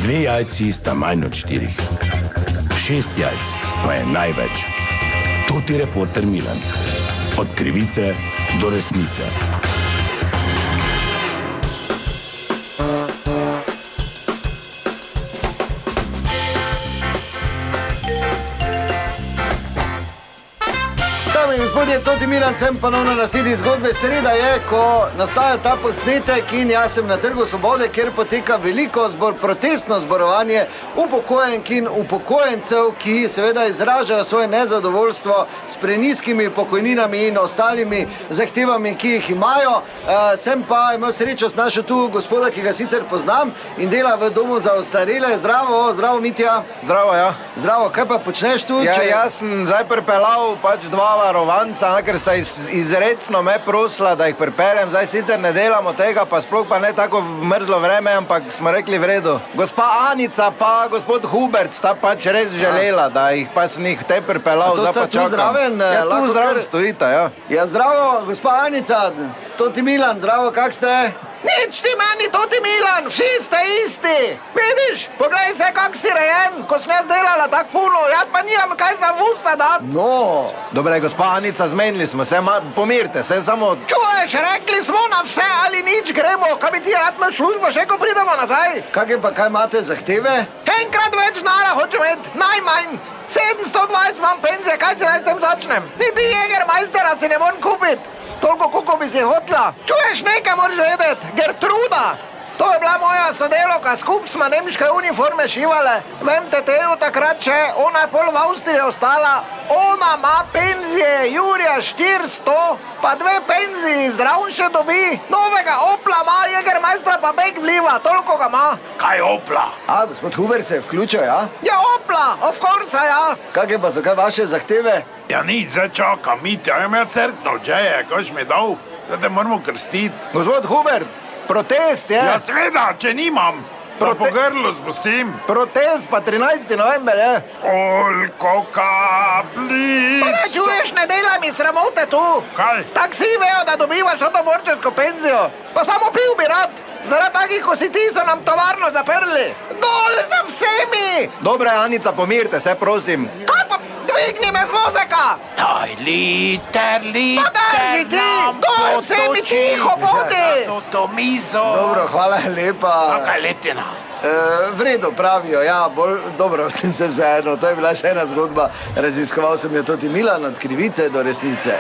2 jajci sta manj od 4. 6 jajc pa je največ. To ti reporter Milan. Od krivice do resnice. Gospodje, Toti Milan, sem ponovno na sledi zgodbe. Sreda je, ko nastaja ta posnetek in jaz sem na Trgu Svobode, kjer poteka veliko protestno zborovanje upokojenk in upokojencev, ki seveda izražajo svoje nezadovoljstvo s prenizkimi pokojninami in ostalimi zahtevami, ki jih imajo. Sem pa imel srečo s našo tu gospoda, ki ga sicer poznam in dela v domu za ostarele. Zdravo, Mitja. Zdravo, ja. Zdravo, kaj pa počneš tu? Ja, jaz sem zdaj pripeljal pač 2 varovanca, ker sta izrecno me prosila, da jih pripeljem. Zdaj sicer ne delamo tega, pa sploh pa ne tako v mrzlo vreme, ampak smo rekli v redu. Gospa Anica pa gospod Hubert sta pač res želela, da jih pa sem jih te pripeljal. To sta tu zraven? Ja, tu zraven stojita, ja. Ja, zdravo, gospa Anica, Toti Milan, zdravo, kak ste? Nič ti meni, Toti Milan, vsi ste isti. Vidiš, poglej se, kak si rejen, ko sem jaz delala tak puno, jaz pa nimam kaj za v usta dat. No. Dobre, gospa Anica, zmenili smo se, pomirite se, samo... Čuješ, rekli smo na vse ali nič gremo, kaj bi ti rad imel službo, še ko pridemo nazaj? Kaj imate zahteve? Enkrat več denarja hočem imeti, najmanj. 720 imam penzije, kaj se naj s tem začnem? Niti Jägermeistera si ne morem kupiti. Toliko, koliko bi si hotla. Čuješ, nekaj moraš vedeti, Gertruda. To je bila moja sodelovka, skup smo nemške uniforme šivale. Vem te tejo takrat še, ona je pol v Avstriji ostala. Ona ima penzije, Jurija 400, pa 2 penziji zraven še dobi. Novega Opla ima, Jägermeistera pa bek vliva, toliko ga ima. Kaj Opla? Gospod Hubert se je vključil, ja? Ja, Opla, of course, ja. Kakve pa so kaj vaše zahteve? Ja nič, zdaj čakam, Mitja, ja crkno, džeje, kaj mi dal? Zdaj te moramo krstiti. Gospod Hubert, protest je. Ja seveda, če nimam, pa po grlu spustim. Protest pa 13. november je. Koliko kapljic. Pa ne čuješ, ne delaj mi sramote tu. Kaj? Tak si vejo, da dobivaš to borčevsko penzijo. Pa samo pil bi rad. Zaradi takih, ko si ti, so nam tovarno zaprli. Dol za vsemi. Dobre, Anica, pomirite se, prosim. Kaj pa? Dvigni me z vozeka! Daj, liter, Pa drži ti! Dol, vsemi tiho bodi! To mizo. Dobro, hvala lepa. Kaj letina? V redu, pravijo, ja, bolj dobro, sem vseeno. To je bila še ena zgodba. Raziskoval sem jo Toti Milan, od krivice do resnice.